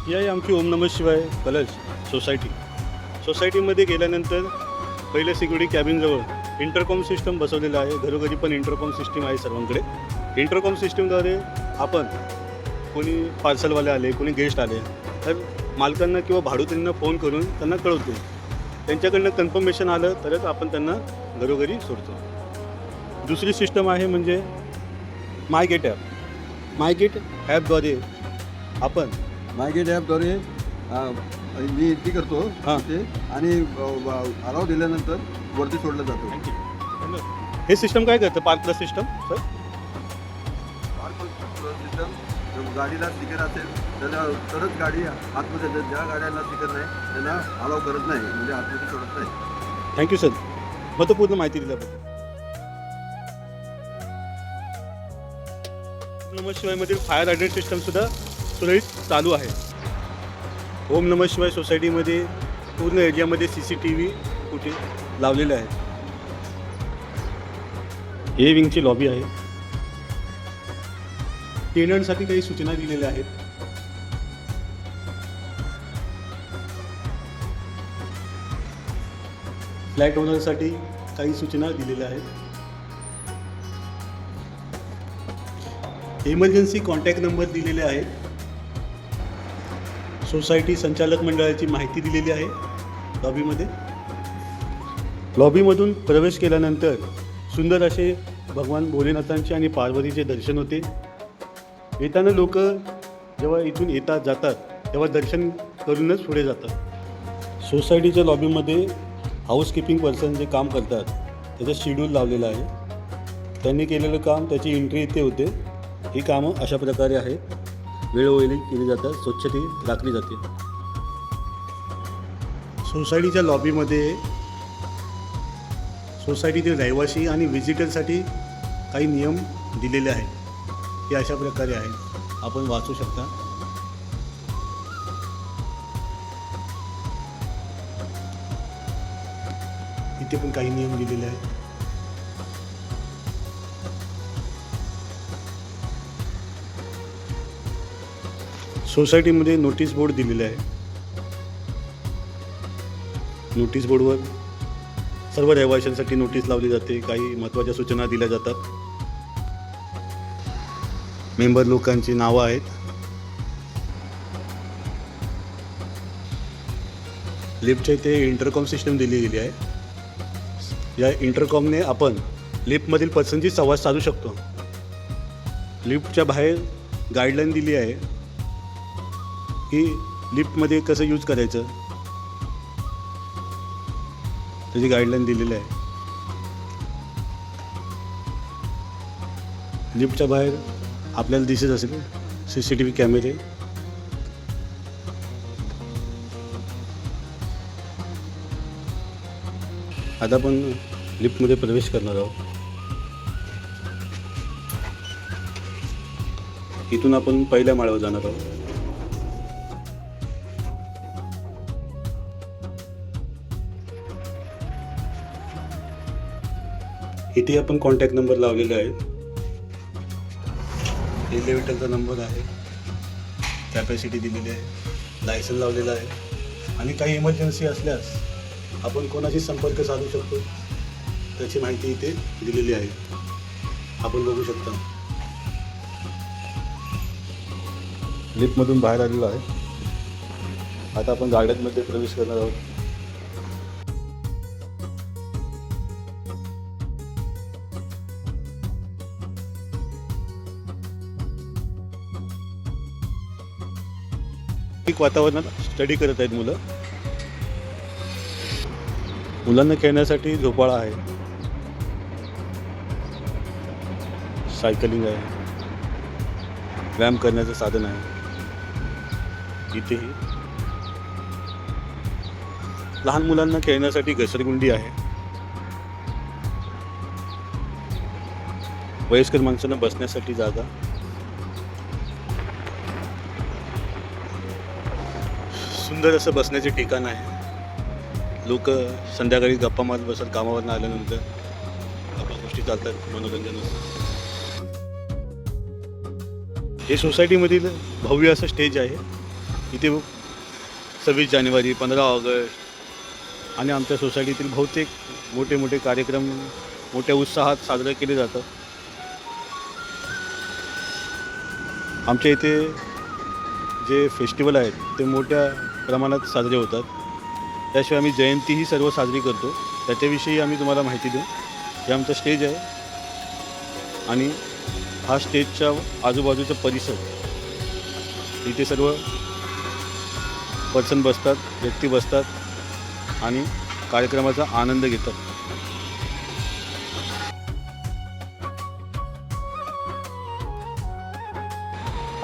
ही आहे आमची ओम नमः शिवाय कलश सोसायटी. सोसायटीमध्ये गेल्यानंतर पहिले सिक्युरिटी कॅबिनजवळ इंटरकॉम सिस्टम बसवलेलं आहे. घरोघरी पण इंटरकॉम सिस्टीम आहे सर्वांकडे. इंटरकॉम सिस्टीमद्वारे आपण कोणी पार्सलवाले आले, कोणी गेस्ट आले तर मालकांना किंवा भाडुतींना फोन करून त्यांना कळवतो. त्यांच्याकडनं कन्फर्मेशन आलं तरच आपण त्यांना घरोघरी सोडतो. दुसरी सिस्टम आहे म्हणजे माय गेट ॲप. माय गेट ॲपद्वारे आपण मायगेट ॲपद्वारे मी एंट्री करतो हां. ते आणि अलाव दिल्यानंतर वरती सोडलं जातो. हे सिस्टम काय करतं? Park plus system sir. System गाडीला स्टिकर असेल त्याला तरच गाडी आतमध्ये जाते. ज्या गाड्यांना स्टिकर नाही त्यांना अलाव करत नाही, म्हणजे आतमध्ये सोडत नाही. थँक्यू सर, महत्त्वपूर्ण माहिती दिल्याबद्दल. नमः शिवायमधील फायर हायड्रेंट सिस्टमसुद्धा सुरळीत चालू आहे. ओम नमः शिवाय सोसायटीमध्ये पूर्ण एरियामध्ये CCTV कुठे लावलेले आहेत. हे विंगची लॉबी आहे. टेनंटसाठी काही सूचना दिलेल्या आहेत. फ्लॅट ओनरसाठी काही सूचना दिलेल्या आहेत. इमर्जन्सी कॉन्टॅक्ट नंबर दिलेले आहेत. सोसायटी संचालक मंडळाची माहिती दिलेली आहे लॉबीमध्ये. लॉबीमधून प्रवेश केल्यानंतर सुंदर असे भगवान भोलेनाथांचे आणि पार्वतीचे दर्शन होते. येताना लोक जेव्हा इथून येतात जातात तेव्हा दर्शन करूनच पुढे जातात. सोसायटीच्या लॉबीमध्ये हाऊसकीपिंग पर्सन जे काम करतात त्याचं शेड्यूल लावलेलं आहे. त्यांनी केलेलं काम त्याची एंट्री इथे होते. ही कामं अशा प्रकारे आहेत. वेळोवेळी केली जातात, स्वच्छता राखली जाते. सोसायटीच्या लॉबीमध्ये सोसायटीतील रहिवासी आणि व्हिजिटरसाठी काही नियम दिलेले आहेत. हे अशा प्रकारे आहेत, आपण वाचू शकता. इथे पण काही नियम दिलेले आहेत. सोसायटीमध्ये नोटीस बोर्ड दिलेले आहे. नोटीस बोर्डवर सर्व रहिवाशांसाठी नोटीस लावली जाते. काही महत्त्वाच्या सूचना दिल्या जातात. मेंबर लोकांची नावं आहेत. लिफ्टच्या इथे इंटरकॉम सिस्टम दिली गेली आहे. या इंटरकॉमने आपण लिफ्टमधील पर्सनशी संवाद साधू शकतो. लिफ्टच्या बाहेर गाईडलाईन दिली आहे की लिफ्टमध्ये कसं यूज करायचं, त्याची गाईडलाईन दिलेली आहे. लिफ्टच्या बाहेर आपल्याला दिसत असेल CCTV कॅमेरे. आता आपण लिफ्टमध्ये प्रवेश करणार आहोत. इथून आपण पहिल्या माळ्यावर जाणार आहोत. इथे आपण कॉन्टॅक्ट नंबर लावलेले आहेत. एलिव्हेटरचा नंबर आहे, कॅपॅसिटी दिलेली आहे, लायसन लावलेलं आहे आणि काही इमर्जन्सी असल्यास आपण कोणाशी संपर्क साधू शकतो त्याची माहिती इथे दिलेली आहे. आपण बघू शकता. लिफ्टमधून बाहेर आलेलो आहे. आता आपण गार्डनमध्ये प्रवेश करणार आहोत. एक वातावरणात स्टडी करत आहेत मुलं. मुलांना खेळण्यासाठी झोपाळा आहे, सायकलिंग आहे, व्यायाम करण्याचं साधन आहे. इथेही लहान मुलांना खेळण्यासाठी घसरगुंडी आहे. वयस्कर माणसांना बसण्यासाठी जागा. सुंदर असं बसण्याचे ठिकाण आहे. लोक संध्याकाळी गप्पा मारत बसतात. कामावरून आल्यानंतर गप्पा गोष्टी चालतात, मनोरंजन होतं. हे सोसायटीमधील भव्य असं स्टेज आहे. इथे 26 जानेवारी, 15 ऑगस्ट आणि आमच्या सोसायटीतील बहुतेक मोठे मोठे कार्यक्रम मोठ्या उत्साहात साजरे केले जातात. आमच्या इथे जे फेस्टिवल आहेत ते मोठ्या प्रमाणात साजरे होतात. त्याशिवाय आम्ही जयंतीही सर्व साजरी करतो. त्याच्याविषयी आम्ही तुम्हाला माहिती देऊ. हे आमचं स्टेज आहे आणि हा स्टेजच्या आजूबाजूचा परिसर, इथे सर्व पर्सन बसतात, व्यक्ती बसतात आणि कार्यक्रमाचा आनंद घेतात.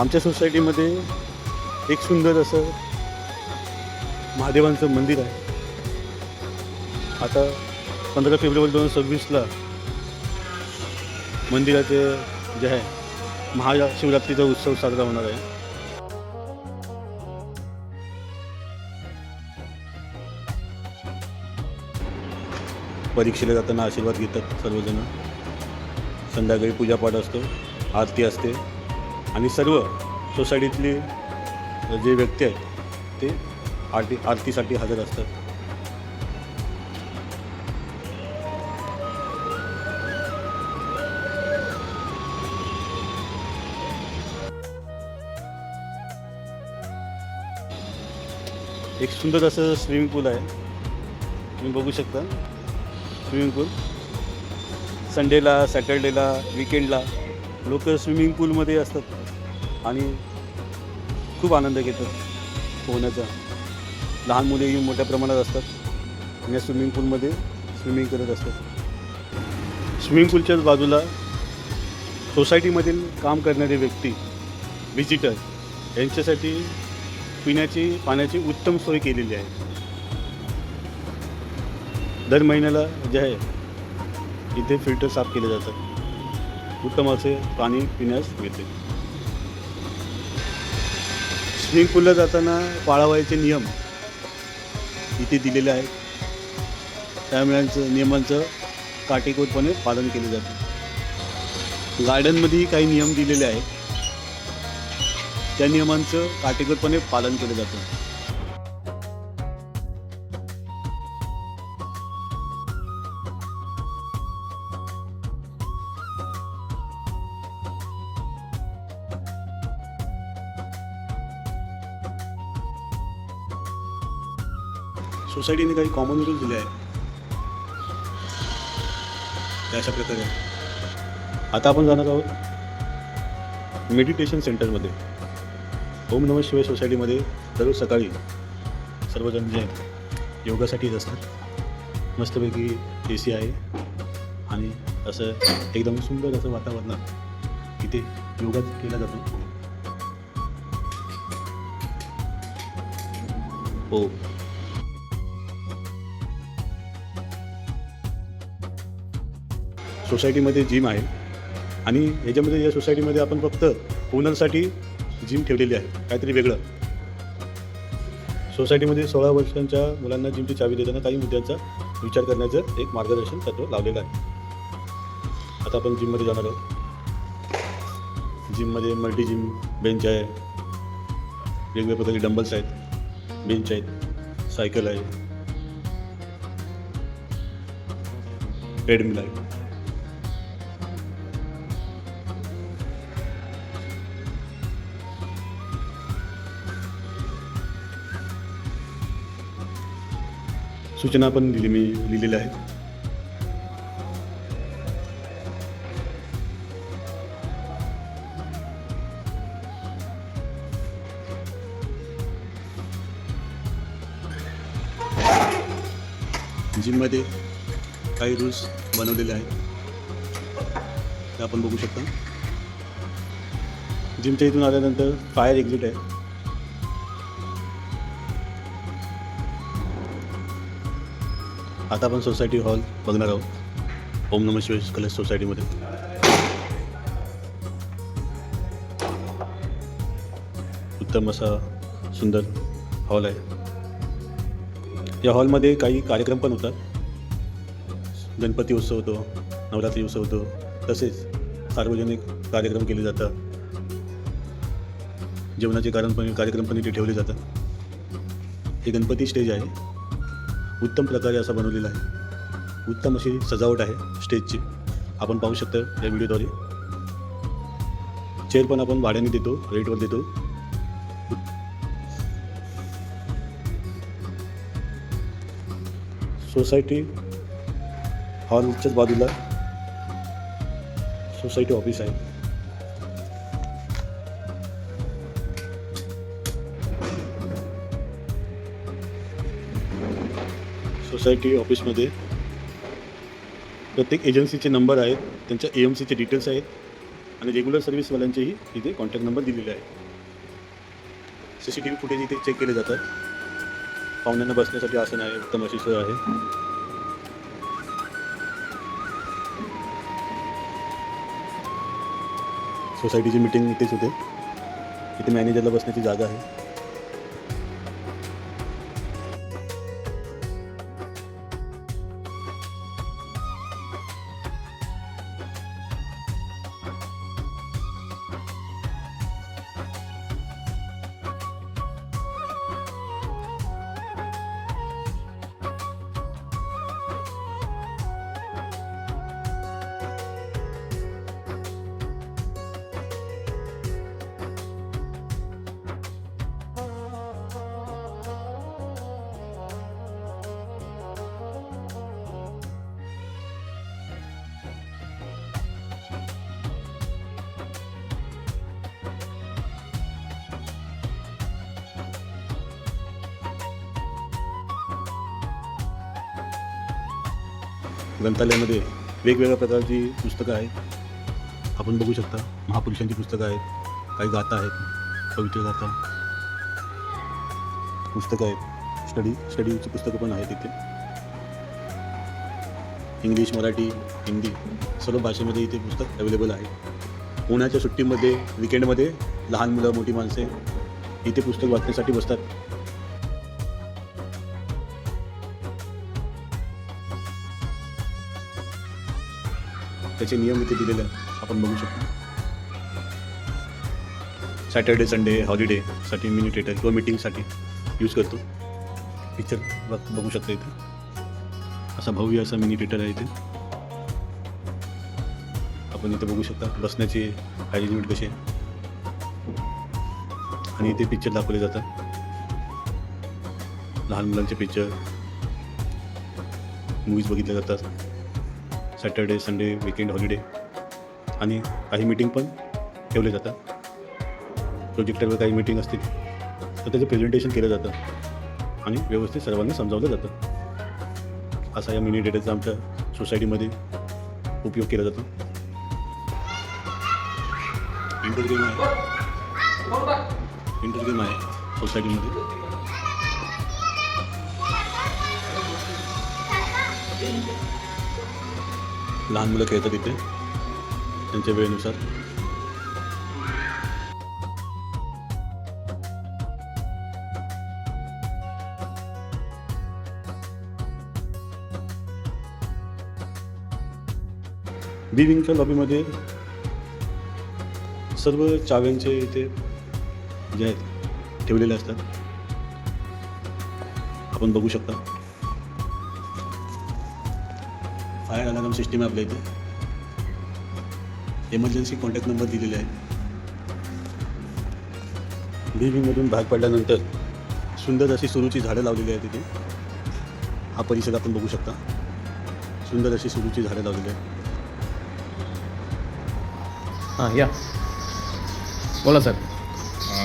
आमच्या सोसायटीमध्ये एक सुंदर असं महादेवांचं मंदिर आहे. आता 15 फेब्रुवारी 2026ला मंदिराचे जे आहे महाशिवरात्रीचा उत्सव साजरा होणार आहे. परीक्षेला जाताना आशीर्वाद घेतात सर्वजण. संध्याकाळी पूजापाठ असतो, आरती असते आणि सर्व सोसायटीतले जे व्यक्ती आहेत ते आरतीसाठी हजर असतात. एक सुंदर असं स्विमिंग पूल आहे, तुम्ही बघू शकता. स्विमिंग पूल संडेला, सॅटर्डेला, विकेंडला लोक स्विमिंग पूलमध्ये असतात आणि खूप आनंद घेतात पोहण्याचा. लहान मुलेही मोठ्या प्रमाणात असतात आणि या स्विमिंग पूलमध्ये स्विमिंग करत असतात. स्विमिंग पूलच्याच बाजूला सोसायटीमधील काम करणारे व्यक्ती, व्हिजिटर यांच्यासाठी पिण्याची पाण्याची उत्तम सोय केलेली आहे. दर महिन्याला जे आहे इथे फिल्टर साफ केले जातात. उत्तम असे पाणी पिण्यास मिळते. स्विमिंग पूलला जाताना पाळावयाचे नियम इथे दिलेले आहेत. त्या नियमांचं काटेकोरपणे पालन केले जाते. गार्डनमध्येही काही नियम दिलेले आहेत, त्या नियमांचं काटेकोरपणे पालन केलं जातं. सोसायटीने काही कॉमन रूल दिले आहेत, ते अशा प्रकारे. आता आपण जाणार आहोत मेडिटेशन सेंटरमध्ये. ओम नमः शिवाय सोसायटीमध्ये दररोज सकाळी सर्वजण जे योगासाठी येत असतात. मस्तपैकी AC आहे आणि असं एकदम सुंदर असं वातावरणात इथे योगा केला जातो. हो, सोसायटीमध्ये जिम आहे आणि याच्यामध्ये या सोसायटीमध्ये आपण फक्त ओनरसाठी जिम ठेवलेली आहे, काहीतरी वेगळं. सोसायटीमध्ये 16 वर्षांच्या मुलांना जिमची चावी देताना काही मुद्द्यांचा विचार करण्याचं एक मार्गदर्शन तत्व लावलेलं आहे. आता आपण जिममध्ये जाणार आहोत. जिममध्ये मल्टी जिम बेंच आहे, वेगवेगळ्या प्रकारचे डंबल्स आहेत, बेंच आहेत, सायकल आहे, ट्रेडमिल आहे. सूचना पण लिहिलेल्या आहेत. जिममध्ये काही रूल्स बनवलेले आहेत, ते आपण बघू शकता. जिमच्या इथून आल्यानंतर फायर एक्झिट आहे. आता आपण सोसायटी हॉल बघणार आहोत ओम नमः शिवाय कलश सोसायटीमध्ये. उत्तम असा सुंदर हॉल आहे. या हॉलमध्ये काही कार्यक्रम पण होतात. गणपती उत्सव होतो, नवरात्री उत्सव होतो, तसेच सार्वजनिक कार्यक्रम केले जातात. जेवणाचे कार्यक्रम पण इथे ठेवले जातात. हे गणपती स्टेज आहे. उत्तम प्रकारे असा बनवलेला आहे. उत्तम अशी सजावट आहे स्टेजची, आपण पाहू शकता या व्हिडिओद्वारे. चेअर पण आपण भाड्याने देतो, रेटवर देतो. सोसायटी हॉलच्याच बाजूला सोसायटी ऑफिस आहे. सोसायटी ऑफिसमध्ये प्रत्येक एजन्सीचे नंबर आहेत, त्यांच्या AMCचे डिटेल्स आहेत आणि रेग्युलर सर्व्हिसवाल्यांचेही इथे कॉन्टॅक्ट नंबर दिलेले आहेत. CCTV फुटेज इथे चेक केले जातात. पाहुण्यांना बसण्यासाठी आसन आहे, उत्तम अशी सोय आहे. सोसायटीची मीटिंग इथेच होते. इथे मॅनेजरला बसण्याची जागा आहे. ग्रंथालयामध्ये वेगवेगळ्या प्रकारची पुस्तकं आहेत. आपण बघू शकता महापुरुषांची पुस्तकं आहेत, काही गाथा आहेत, पवित्र गाथा पुस्तकं आहेत. स्टडीची पुस्तकं पण आहेत इथे. इंग्लिश, मराठी, हिंदी सर्व भाषेमध्ये इथे पुस्तक अवेलेबल आहे. उन्हाळ्याच्या सुट्टीमध्ये, विकेंडमध्ये लहान मुलं, मोठी माणसे इथे पुस्तक वाचण्यासाठी बसतात. त्याचे नियम इथे दिलेले आहेत, आपण बघू शकतो. सॅटर्डे, संडे, हॉलिडेसाठी मिनी थिएटर किंवा मीटिंगसाठी यूज करतो. पिक्चर बघू शकता इथे. असा भव्य असा मिनी थिएटर आहे इथे. आपण इथे बघू शकता बसण्याची अरेंजमेंट कशी आहे आणि इथे पिक्चर दाखवले जातात. लहान मुलांचे पिक्चर, मूवीज बघितल्या जातात. सॅटर्डे, संडे, विकेंड, हॉलिडे आणि काही मीटिंग पण ठेवले जातात. प्रोजेक्टरवर काही मीटिंग असतील तर त्याचं प्रेझेंटेशन केलं जातं आणि व्यवस्थित सर्वांना समजावलं जातं. असा या मिनी थिएटरचा आमच्या सोसायटीमध्ये उपयोग केला जातो. इंडोर गेम आहे सोसायटीमध्ये. लहान मुलं खेळतात इथे त्यांच्या वेळेनुसार. बी विंगच्या लॉबीमध्ये सर्व चाव्यांचे इथे जे आहेत ठेवलेले असतात, आपण बघू शकता. फायर अलार्म सिस्टीम आहे आपल्या इथे. इमर्जन्सी कॉन्टॅक्ट नंबर दिलेले आहेत. बी विंगमधून भाग पडल्यानंतर सुंदर अशी सुरूची झाडं लावलेली आहेत तिथे. हा परिसर आपण बघू शकता. सुंदर अशी सुरूची झाडं लावलेली आहेत. हां या बोला सर.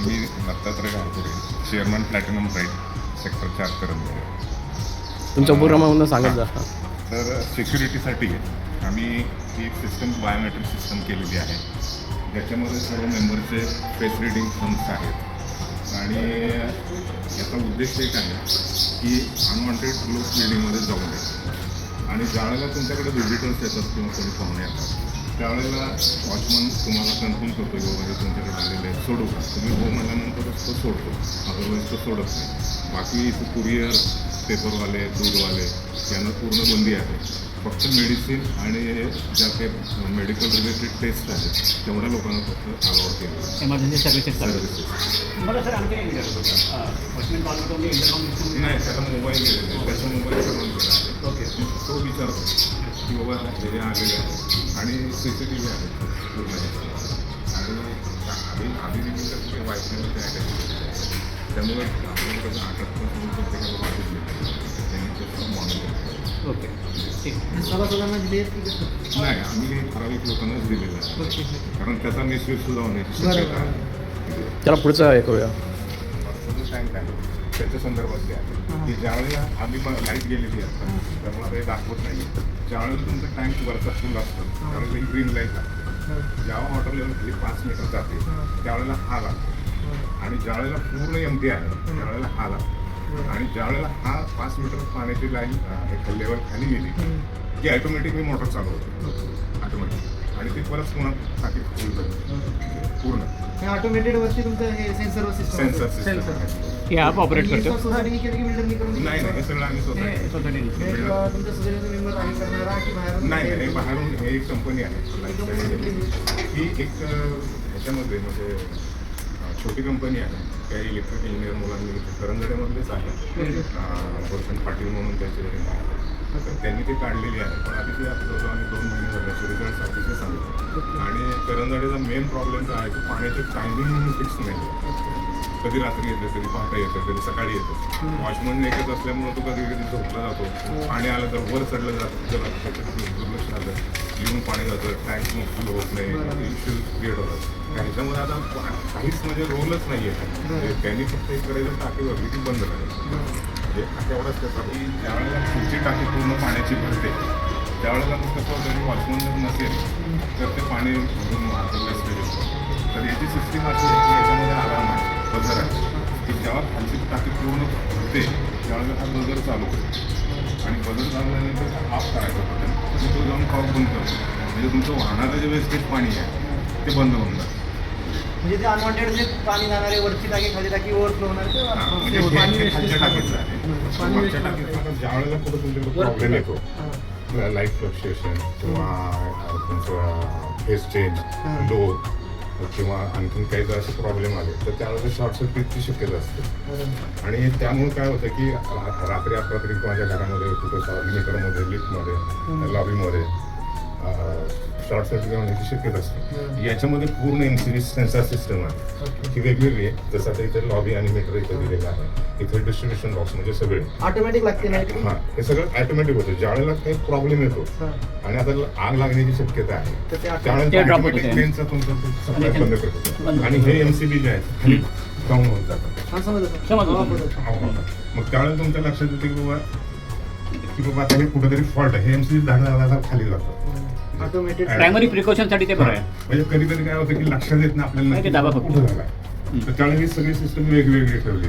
मी Dattatray Gavpure, chairman platinum right, sector 4 Karanji. तुमच्या पूर्ण सांगत जा. तर सिक्युरिटीसाठी आम्ही ही सिस्टम बायोमेट्रिक सिस्टम केलेली आहे, ज्याच्यामध्ये सर्व मेंबरचे फेस रिडिंग थम्स आहेत. आणि याचा उद्देश एक आहे की अनवॉन्टेड लोक बिल्डिंगमध्ये जाऊ नये. आणि ज्यावेळेला तुमच्याकडे व्हिजिटर्स येतात किंवा कोणी पाहुणे येतात त्यावेळेला वॉचमन तुम्हाला कन्फर्म करतो की वगैरे तुमच्याकडे आलेले आहेत, सोडू का? तुम्ही हो म्हणल्यानंतरच तो सोडतो, अदरवाईज तो सोडत नाही. बाकी इथं कुरिअर, पेपरवाले, दूधवाले यांना पूर्ण बंदी आहे. फक्त मेडिसिन आणि ज्या काही मेडिकल रिलेटेड टेस्ट आहेत तेवढ्या लोकांना फक्त अलाउड केलं इमर्जन्सी सर्व्हिसेस चालू सर्व्हिसेस. मला सर आणखी नाही वॉचमॅन कॉल करतो इंटरकॉम सिस्टम नाही, त्याचा मोबाईल गेलेला आहे, त्याचा मोबाईल सर्वांकडे आहे. ओके तो विचारतो की बाबा हे आलेले आहे आणि CCTV आहे पूर्ण ह्याच्यामध्ये. आणि आधी देखील त्याचे वाईफायमध्ये अटॅच केलेलं आहे. त्यामुळे आपल्याला कसं 8 प्रत्येकाला वाटत त्यांनी त्याचं मॉनिटर केलं. ओके ठीक सभासदांना दिले नाही, आम्ही ठराविक लोकांनाच दिलेलं आहे, कारण त्याचा मिसयूज सुद्धा होण्याची शक्यता आहे. त्याला पुढचं हे करूया. टँक आहे त्याच्या संदर्भात ते आहे की ज्यावेळेला आम्ही लाईट गेलेली असतात त्यामुळे ते दाखवत नाही. ज्यावेळेला तुमचं टँक वरचा फुल असतं त्यावेळेला ही ग्रीन लाईट लागते. जेव्हा वॉटर लेवल खाली 5 मीटर जाते त्यावेळेला हा लागतो आणि ज्यावेळेला पूर्ण एमटी आहे त्यावेळेला हा लागतो. आणि ज्यावेळेला हा 5 मीटर पाण्याची लाईन लेवल खाली गेली की ॲटोमॅटिकली मोटर चालू होते ऑटोमॅटिक आणि ते परत पुन्हा टाकीत फुल करते पूर्ण ऑटोमेटेड वरती तुमचं हे सेन्सर सेन्सर सिस्टम आहे. हे ॲप ऑपरेट करतो सोसायटी केलं की बिल्डरनी करून नाही नाही, हे सगळं आम्ही स्वतः हे स्वतःने तुमच्या सोसायटीचा मेंबर आहे करणारा की बाहेरून नाही नाही, हे बाहेरून हे एक कंपनी आहे ही एक ह्याच्यामध्ये म्हणजे छोटी कंपनी आहे. काही इलेक्ट्रिक इंजिनियर मुलांनी करंजड्यामधलेच आहे. गोरखंड पाटील म्हणून त्याचे तर त्यांनी ते काढलेली आहे. पण आधी ते आपलं आम्ही 2 महिने झाल्याचे रिझल्ट अतिशय सांगितलं. आणि करंजड्याचा मेन प्रॉब्लेम काय आहे की पाण्याचे टायमिंग फिक्स नाही. कधी रात्री येतं, कधी पहाटे येतं, कधी सकाळी येतं. वॉचमन एकच असल्यामुळे तो कधी कधी झोपला जातो. पाणी आलं तर वर चढलं जातं, जर त्याच्यात दुर्लक्ष झालं येऊन पाणी जातं, टँक मग फुल होत नाही, इश्यूज क्रिएट होतात. ह्याच्यामध्ये आता काहीच म्हणजे रोलच नाही आहे. त्यांनी फक्त एक करायचं टाकी वगैरे ती बंद करायची. म्हणजे तेवढाच त्याचा की ज्यावेळेला पुढची टाकी पूर्ण पाण्याची भरते त्यावेळेला मग कसं होतं की वॉचमन जर नसेल तर ते पाणी भरून वेस्टेज होतं. तर याची सिस्टीम अशी आहे की याच्यामध्ये अलार्म आहे, बजर आहे की जेव्हा खालची टाकी पूर्ण भरते त्यावेळेला हा बजर चालू करतो आणि बजर चालू झाल्यानंतर ऑफ करायचा पटेल तो जाऊन कॉल बंद करतो. म्हणजे तुमचं वाहणारं जे वेस्टेज पाणी आहे ते बंद होऊन जातं. म्हणजे ते अनवॉन्टेड जे पाणी जाणारे वरची टाकी खाली टाकी ओव्हरफ्लो होणार म्हणजे ते पाणी हे wastage खालच्या होणार. टाकीचं आहे. वरच्या टाकीत ज्या वेळेला कुठं तुमच्याकडे प्रॉब्लेम येतो लाईट फ्लक्च्युएशन किंवा तुमचं फेस चेंज लो किंवा आणखीन काही जर असे प्रॉब्लेम आले तर त्यावेळेला शॉर्ट सर्किटची शक्यता असते. आणि त्यामुळे काय होतं की रात्री अपरात्री माझ्या घरामध्ये कुठं लिमिटरमध्ये लिफ्टमध्ये लॉबीमध्ये शॉर्ट सर्किट होण्याची शक्यता असते. याच्यामध्ये पूर्ण MCB सेन्सर सिस्टम आहे ही वेगवेगळी आहे. जसं आता इथे लॉबी आणि मीटर इथे दिलेलं आहे. इथे डिस्ट्रीब्युशन बॉक्स म्हणजे सगळे ऑटोमॅटिक लागते नाही हां हे सगळं ॲटोमॅटिक होतं. ज्यावेळेला काही प्रॉब्लेम येतो आणि आता आग लागण्याची शक्यता आहे तर ते त्यावेळेला drop ऑटोमॅटिक होतं. ट्रेनचा तुमचा सप्लाय बंद करतो आणि हे MCB जे आहेत खाली डाऊन होत जातात. समजलं. मग त्यावेळेला तुमच्या लक्षात येते की बाबा आता हे कुठेतरी फॉल्ट आहे. हे MCB धाडा खाली जातात. ऑटोमेटेड प्रायमरी प्रिकॉशनसाठी ते बरं आहे. म्हणजे कधी कधी काय होतं की लक्षात येत नाही आपल्याला नाही, ते दाबा फक्त. कुठं झाला. तर त्यावेळेला ही सगळी सिस्टम वेगवेगळी ठेवली.